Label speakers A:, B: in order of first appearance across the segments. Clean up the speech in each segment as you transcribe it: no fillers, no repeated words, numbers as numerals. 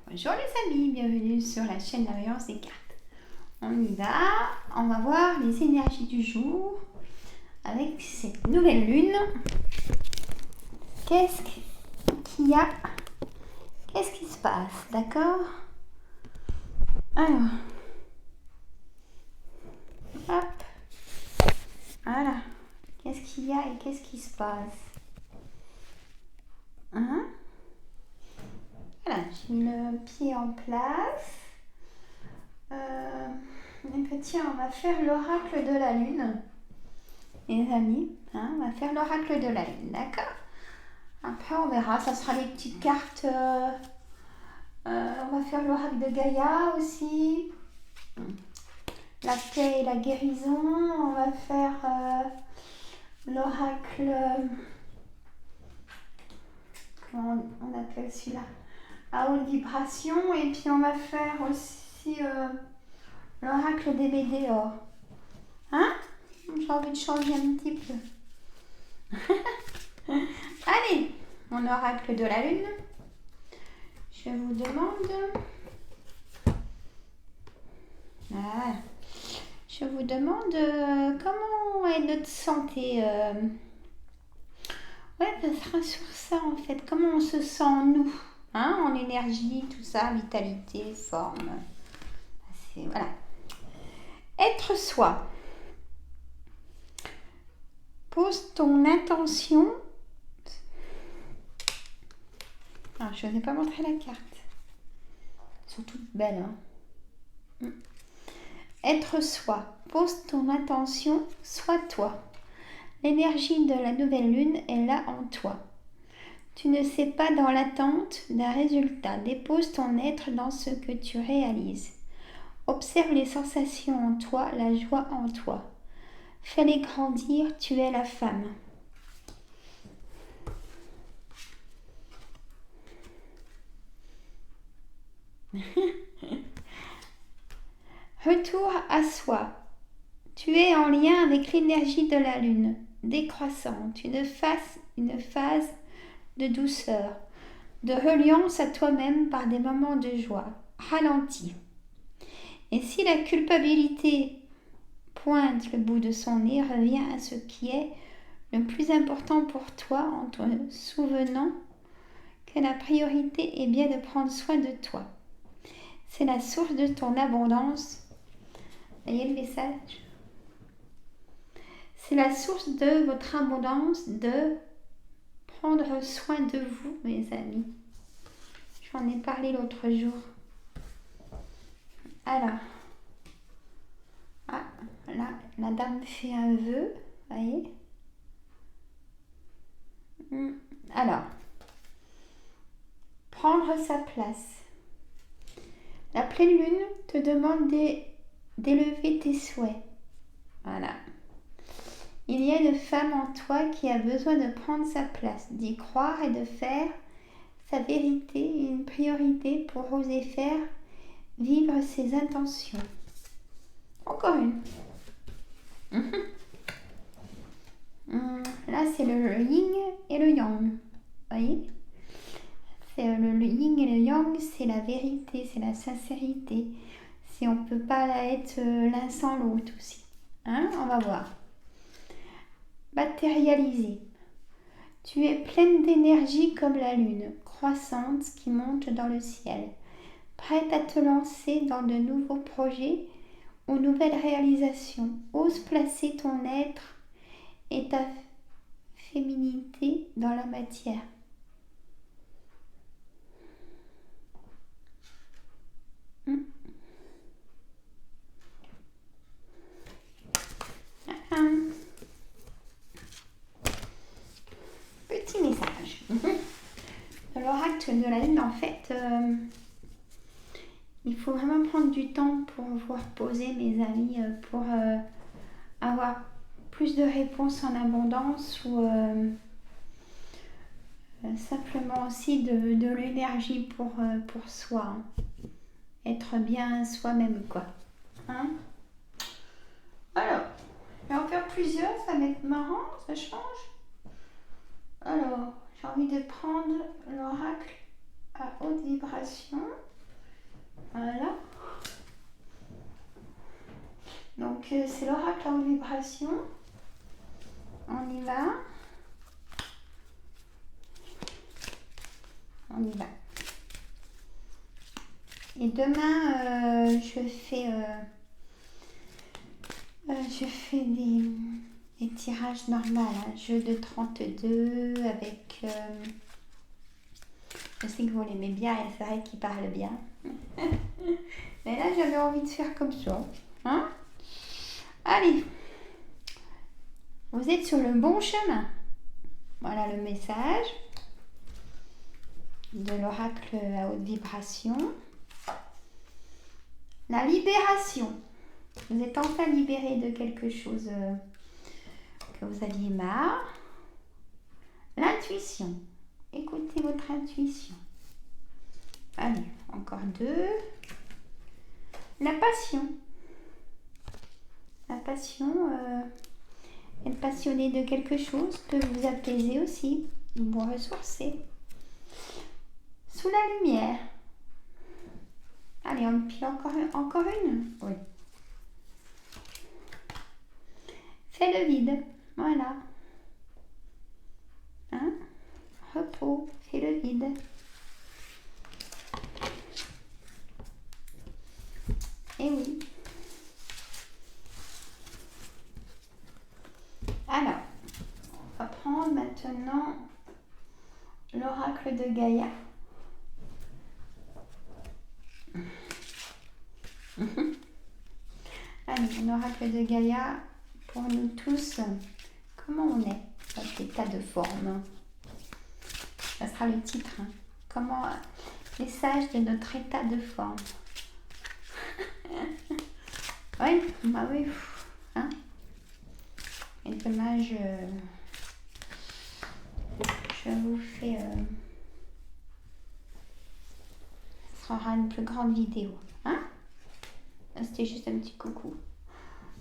A: Bonjour les amis, bienvenue sur la chaîne La Voyance des cartes. On y va, on va voir les énergies du jour avec cette nouvelle lune. Qu'est-ce qu'il y a? Qu'est-ce qui se passe? D'accord? Alors, hop, voilà. Qu'est-ce qu'il y a et qu'est-ce qui se passe? Hein? Voilà, j'ai mis le pied en place. Tiens, on va faire l'oracle de la lune, les amis. Hein, on va faire l'oracle de la lune, d'accord? Après, on verra, ça sera les petites cartes. On va faire l'oracle de Gaïa aussi. La paix et la guérison. On va faire l'oracle. Comment on appelle celui-là? À haute vibration. Et puis, on va faire aussi l'oracle des météores. Hein? J'ai envie de changer un petit peu. Allez, mon oracle de la lune. Je vous demande. Voilà. Je vous demande comment est notre santé. Ouais, ça sera sur ça en fait. Comment on se sent nous, hein, en énergie, tout ça, vitalité, forme. Voilà. Être soi. Pose ton intention. Alors, je n'osais pas montrer la carte. Elles sont toutes belles. Hein. Être soi. Pose ton intention, sois toi. L'énergie de la nouvelle lune est là en toi. Tu ne sais pas dans l'attente d'un résultat. Dépose ton être dans ce que tu réalises. Observe les sensations en toi, la joie en toi. Fais-les grandir, tu es la femme. Retour à soi. Tu es en lien avec l'énergie de la lune, décroissante, une phase de douceur, de reliance à toi-même par des moments de joie, ralenti. Et si la culpabilité pointe le bout de son nez, reviens à ce qui est le plus important pour toi en te souvenant que la priorité est bien de prendre soin de toi. C'est la source de ton abondance. Voyez le message? C'est la source de votre abondance de prendre soin de vous, mes amis. J'en ai parlé l'autre jour. Alors, là, la dame fait un vœu, voyez. Alors, prendre sa place. La pleine lune te demande d'élever tes souhaits. Voilà. Il y a une femme en toi qui a besoin de prendre sa place, d'y croire et de faire sa vérité une priorité pour oser faire vivre ses intentions. Encore une. Là, c'est le yin et le yang. Vous voyez? C'est le yin et le yang, c'est la vérité, c'est la sincérité. Si on ne peut pas être l'un sans l'autre aussi. Hein? On va voir. Matérialiser. Tu es pleine d'énergie comme la lune, croissante qui monte dans le ciel, prête à te lancer dans de nouveaux projets ou nouvelles réalisations. Ose placer ton être et ta féminité dans la matière. Petit message. De l'oracle de la lune, en fait, il faut vraiment prendre du temps pour vous reposer, mes amis, pour avoir plus de réponses en abondance ou simplement aussi de l'énergie pour soi. Hein. Être bien soi-même, quoi. Hein? Alors, je vais en faire plusieurs, ça va être marrant, ça change. Alors, j'ai envie de prendre l'oracle à haute vibration. c'est l'oracle en vibration. On y va. On y va. Et demain, je fais des tirages normaux. Jeu de 32 avec... je sais que vous l'aimez bien et c'est vrai qu'il parle bien. Mais là, j'avais envie de faire comme ça. Hein? Allez. Vous êtes sur le bon chemin. Voilà le message de l'oracle à haute vibration. La libération. Vous êtes enfin libéré de quelque chose que vous aviez marre. L'intuition. Écoutez votre intuition. Allez, encore 2. La passion. La passion, être passionné de quelque chose peut vous apaiser aussi, vous ressourcer. Sous la lumière. Allez, on pile encore une. Oui. Fais le vide. Voilà. Hein? Repos. Fais le vide. Et oui. Alors, on va prendre maintenant l'oracle de Gaïa. Allez, l'oracle de Gaïa, pour nous tous, comment on est, notre état de forme. Ça sera le titre. Hein. Comment les sages de notre état de forme. Oui, bah oui. Hein. Et demain, je vous fais... ce sera une plus grande vidéo. Hein. C'était juste un petit coucou.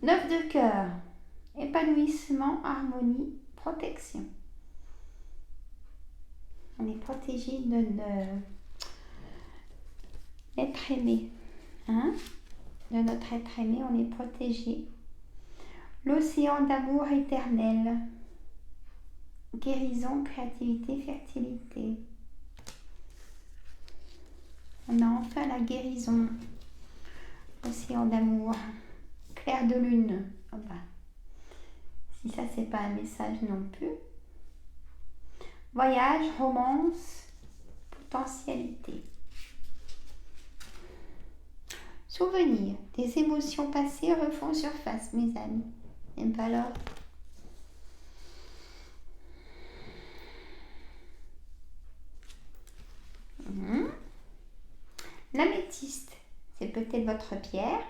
A: 9 de cœur. Épanouissement, harmonie, protection. On est protégé d'être aimé. Hein? De notre être aimé, on est protégé. L'océan d'amour éternel. Guérison, créativité, fertilité. On a enfin la guérison. Océan d'amour. Clair de lune. Oh bah. Si ça, c'est pas un message non plus. Voyage, romance, potentialité. Souvenirs. Des émotions passées refont surface, mes amis. Et pas alors. L'améthyste, c'est peut-être votre pierre.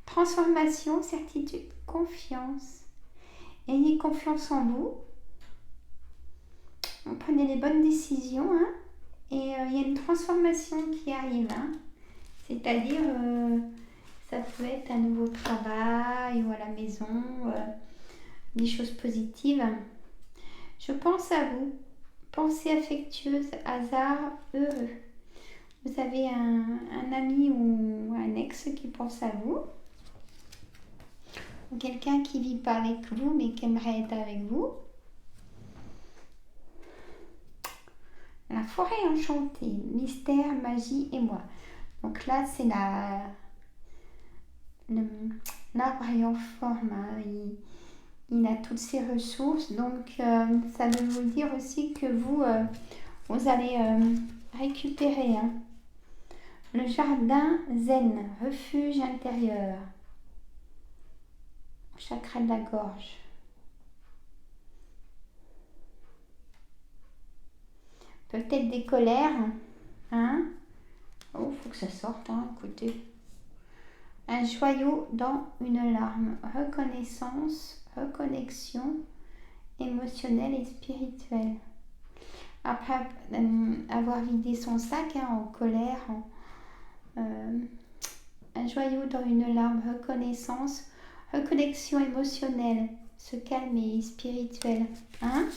A: Transformation, certitude, confiance. Ayez confiance en vous. Prenez les bonnes décisions. Hein, et il y a une transformation qui arrive. Hein, c'est-à-dire, ça peut être un nouveau travail ou à la maison, des choses positives. Je pense à vous. Pensée affectueuse, hasard, heureux. Vous avez un ami ou un ex qui pense à vous. Ou quelqu'un qui ne vit pas avec vous mais qui aimerait être avec vous. La forêt enchantée, mystère, magie et moi. Donc là, c'est l'arbre est en forme. Hein. Il a toutes ses ressources. Donc, ça veut vous dire aussi que vous allez récupérer le jardin zen, refuge intérieur, chakra de la gorge. Peut-être des colères. Hein? Oh, faut que ça sorte, hein, écoutez. Un joyau dans une larme. Reconnaissance, reconnexion émotionnelle et spirituelle. Après avoir vidé son sac en colère, un joyau dans une larme. Reconnaissance, reconnexion émotionnelle, se calmer et spirituelle. Hein?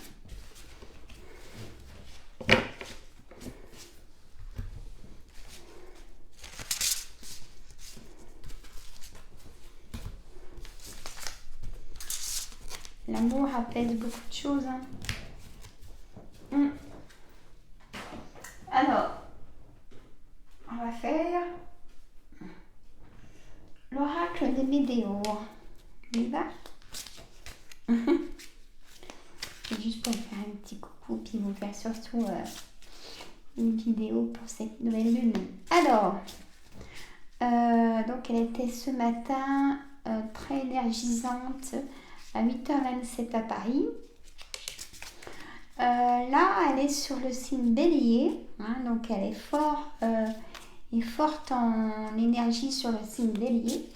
A: L'amour apaise beaucoup de choses. Hein. Alors, on va faire l'oracle des météores. On y va? C'est juste pour faire un petit coucou, puis vous faire surtout une vidéo pour cette nouvelle lune. Alors, donc elle était ce matin très énergisante à 8h27 à Paris. Là, elle est sur le signe Bélier, hein, donc elle est forte en énergie sur le signe Bélier.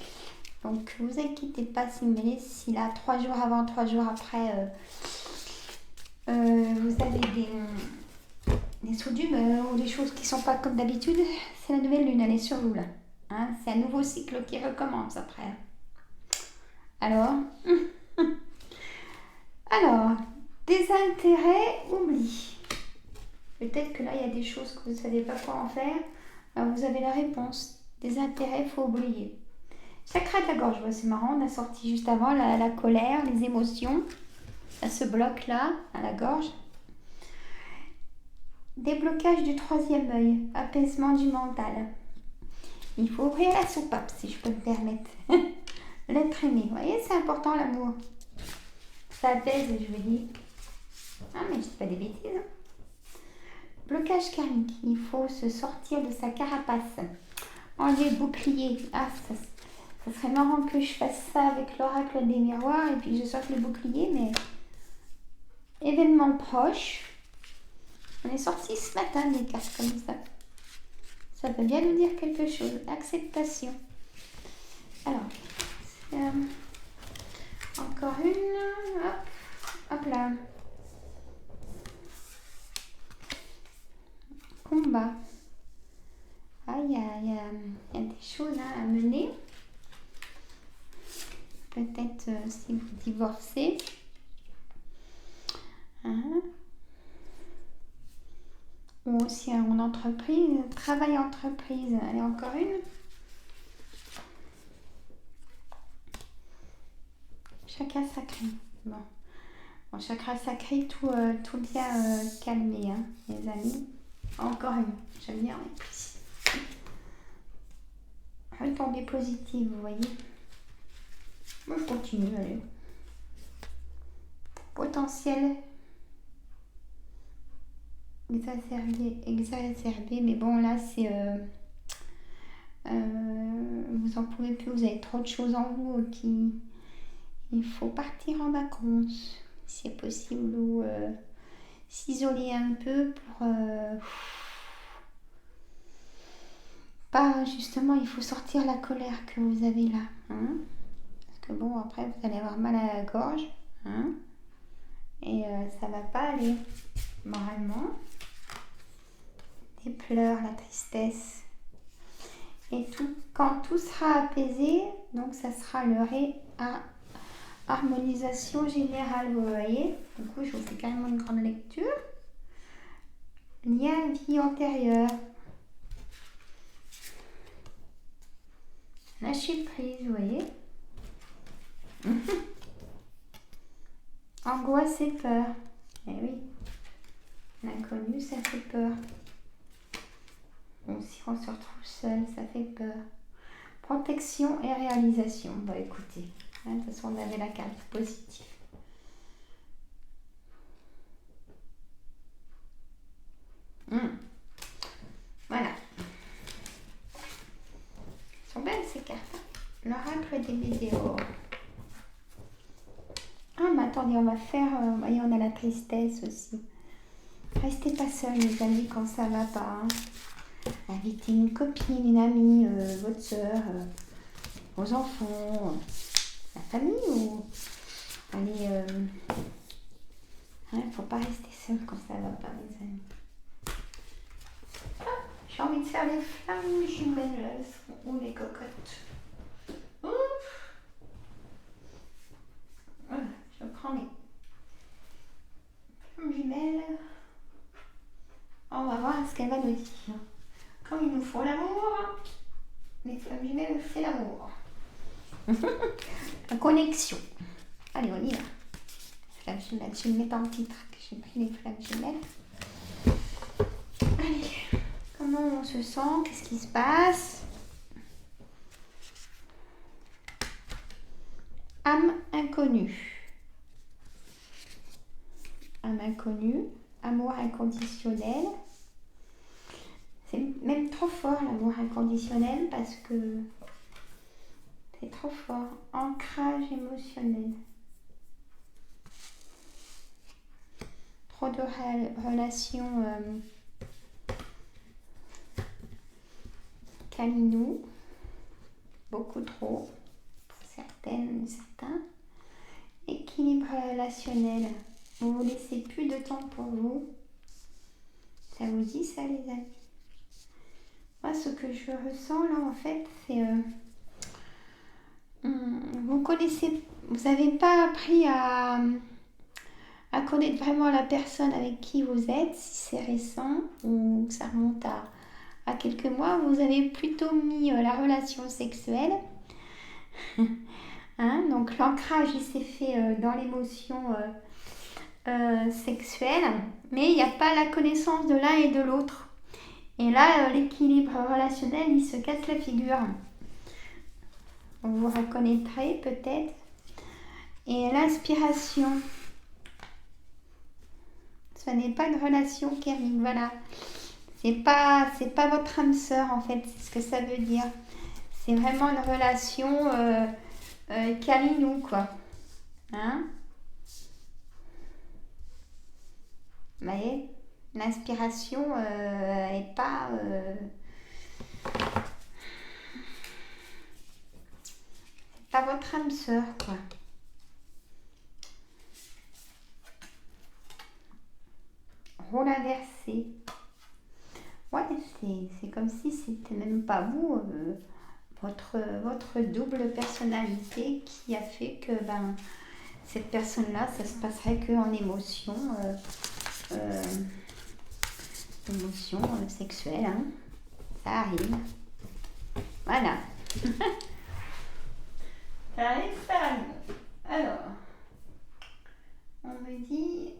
A: Donc, vous inquiétez pas, signe Bélier, si là, 3 jours avant, 3 jours après, vous avez des sauts d'humeur ou des choses qui sont pas comme d'habitude, c'est la nouvelle lune, elle est sur vous là. Hein, c'est un nouveau cycle qui recommence après. Alors, des intérêts, oublie. Peut-être que là, il y a des choses que vous ne savez pas quoi en faire. Alors, vous avez la réponse. Des intérêts, il faut oublier. Chakra de la gorge, c'est marrant, on a sorti juste avant la colère, les émotions. Ça se bloque là, à la gorge. Déblocage du 3e œil, apaisement du mental. Il faut ouvrir la soupape, si je peux me permettre. L'être aimé, vous voyez, c'est important l'amour. Ça apaise, je veux dire. Ah, mais je dis pas des bêtises. Hein. Blocage karmique, il faut se sortir de sa carapace. Enlever le bouclier. Ah, ça serait marrant que je fasse ça avec l'oracle des miroirs et puis je sorte le bouclier, mais événement proche. On est sorti ce matin des cartes comme ça. Ça peut bien nous dire quelque chose. Acceptation. Alors, encore une. Hop là. Combat. Ah, il y a des choses à mener. Peut-être si vous divorcez. Hein? Ou aussi en entreprise, travail entreprise. Allez, encore une. Chakra sacré. Bon, chakra sacré, tout bien calmé, hein, les amis. Encore une. J'aime bien mettre ici. Retombée positive, vous voyez. Moi, je continue, allez. Potentiel exacerbé, mais bon, là, c'est... vous en pouvez plus, vous avez trop de choses en vous qui... Il faut partir en vacances, si c'est possible, ou s'isoler un peu pour... pas, justement, il faut sortir la colère que vous avez là. Hein, parce que bon, après, vous allez avoir mal à la gorge. Hein, et ça va pas aller moralement. Des pleurs, la tristesse. Et tout, quand tout sera apaisé, donc ça sera le harmonisation générale, vous voyez. Du coup, je vous fais carrément une grande lecture. Lien vie antérieure. Lâcher prise, vous voyez. Angoisse et peur. Eh oui. L'inconnu, ça fait peur. Bon, si on se retrouve seul, ça fait peur. Protection et réalisation. Bon, écoutez. De toute façon, on avait la carte positive. Voilà. Elles sont belles ces cartes. L'oracle des météores. Ah, mais attendez, on va faire... voyez, on a la tristesse aussi. Restez pas seuls, les amis, quand ça va pas. Hein. Invitez une copine, une amie, votre soeur, vos enfants, la famille ou... Allez, faut pas rester seul quand ça va pas, les amis. Ah, j'ai envie de faire les flammes jumelles ou les cocottes. Ouf. Voilà, je prends les flammes jumelles. On va voir ce qu'elle va nous dire. Comme il nous faut l'amour, les flammes jumelles, c'est l'amour. La connexion. Allez, on y va. flagellaires. Je vais le mettre en titre, que j'ai pris les flagellaires. Allez, comment on se sent? Qu'est-ce qui se passe? Âme inconnue. Âme inconnue, amour inconditionnel. C'est même trop fort l'amour inconditionnel parce que c'est trop fort. Ancrage émotionnel. Trop de relations câlinou. Beaucoup trop pour certaines et certains. Équilibre relationnel. Vous ne vous laissez plus de temps pour vous. Ça vous dit ça, les amis? Moi, ce que je ressens là, en fait, c'est... vous connaissez... Vous n'avez pas appris à connaître vraiment la personne avec qui vous êtes, si c'est récent ou que ça remonte à quelques mois. Vous avez plutôt mis la relation sexuelle. Hein, donc l'ancrage, il s'est fait dans l'émotion sexuelle, mais il n'y a pas la connaissance de l'un et de l'autre. Et là, l'équilibre relationnel, il se casse la figure. Vous reconnaîtrez peut-être. Et l'inspiration, ce n'est pas une relation karmique, voilà. C'est pas votre âme sœur en fait, c'est ce que ça veut dire. C'est vraiment une relation câlinou, quoi. Hein? Vous voyez? L'inspiration n'est pas... c'est pas votre âme sœur, quoi. Rôle inversé. Ouais, c'est comme si c'était même pas vous, votre double personnalité qui a fait que cette personne-là, ça se passerait qu'en émotion, sexuelle. Hein. Ça arrive. Voilà. Ça arrive, ça arrive. Alors, on me dit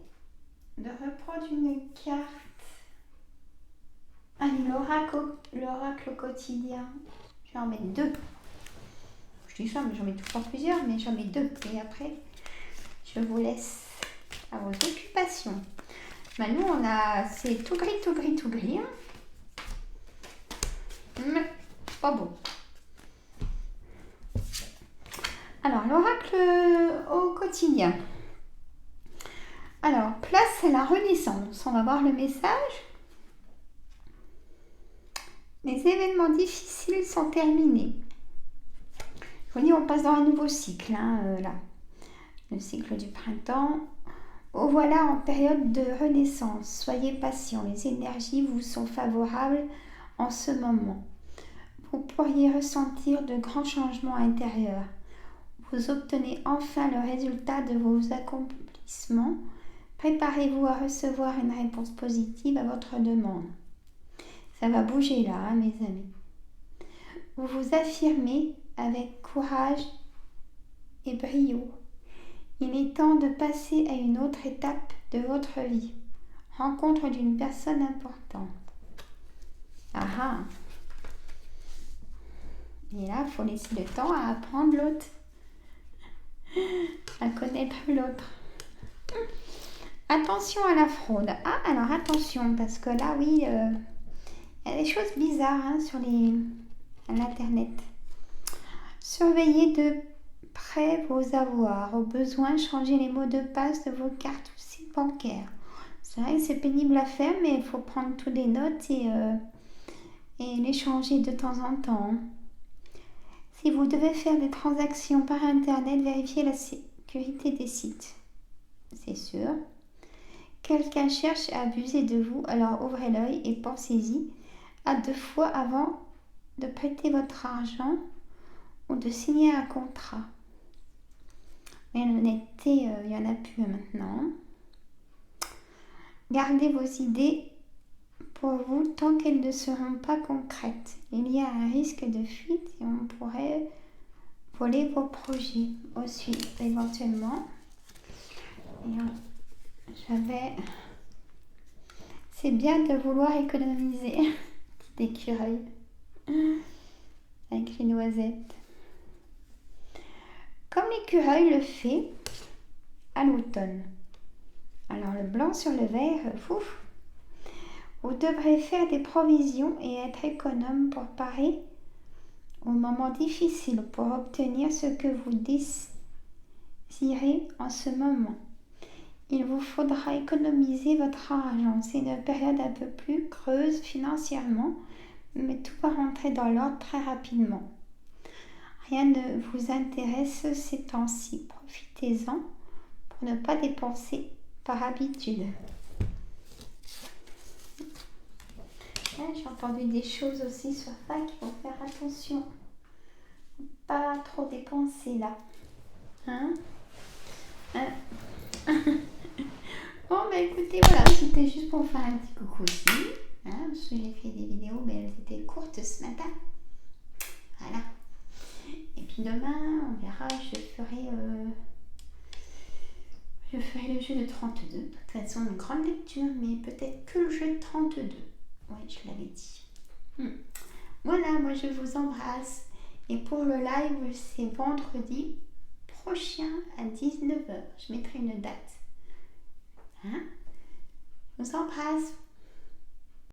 A: de reprendre une carte. Allez, l'oracle au quotidien. Je vais en mettre 2. Je dis ça, mais j'en mets tout le temps plusieurs, mais j'en mets 2. Et après, je vous laisse à vos occupations. Nous, c'est tout gris. Hein. Mais pas bon. Alors, l'oracle au quotidien. Alors, place à la renaissance. On va voir le message. Les événements difficiles sont terminés. Je vous dis, on passe dans un nouveau cycle, là. Le cycle du printemps. Oh, voilà, en période de renaissance. Soyez patient, les énergies vous sont favorables en ce moment. Vous pourriez ressentir de grands changements intérieurs. Vous obtenez enfin le résultat de vos accomplissements. Préparez-vous à recevoir une réponse positive à votre demande. Ça va bouger là, mes amis. Vous vous affirmez avec courage et brio. Il est temps de passer à une autre étape de votre vie. Rencontre d'une personne importante. Ah. Et là, il faut laisser le temps à apprendre l'autre. À connaître l'autre. Attention à la fraude. Ah, alors attention, parce que là, oui, il y a des choses bizarres sur l'internet. Surveillez de près vos avoirs. Au besoin, changez les mots de passe de vos cartes ou sites bancaires. C'est vrai que c'est pénible à faire, mais il faut prendre toutes les notes et les changer de temps en temps. Si vous devez faire des transactions par internet, vérifiez la sécurité des sites. C'est sûr. Quelqu'un cherche à abuser de vous, alors ouvrez l'œil et pensez-y à 2 fois avant de prêter votre argent ou de signer un contrat. Mais l'honnêteté, il n'y en a plus maintenant. Gardez vos idées pour vous tant qu'elles ne seront pas concrètes. Il y a un risque de fuite et on pourrait voler vos projets aussi éventuellement. J'avais... C'est bien de vouloir économiser. Petit écureuil. Avec les noisettes. Comme l'écureuil le fait à l'automne. Alors le blanc sur le vert, fouf. Vous devrez faire des provisions et être économe pour parer aux moments difficiles pour obtenir ce que vous désirez en ce moment. Il vous faudra économiser votre argent. C'est une période un peu plus creuse financièrement, mais tout va rentrer dans l'ordre très rapidement. Rien ne vous intéresse ces temps-ci. Profitez-en pour ne pas dépenser par habitude. Là, j'ai entendu des choses aussi sur ça qu'il faut faire attention. Pas trop dépenser là. Hein? Bon, bah écoutez, voilà, c'était juste pour faire un petit coucou aussi. Hein, parce que j'ai fait des vidéos, mais elles étaient courtes ce matin. Voilà. Et puis demain, on verra, je ferai le jeu de 32. De toute façon, une grande lecture, mais peut-être que le jeu de 32. Oui, je l'avais dit. Voilà, moi je vous embrasse. Et pour le live, c'est vendredi prochain à 19h. Je mettrai une date. Hein? Je vous embrasse.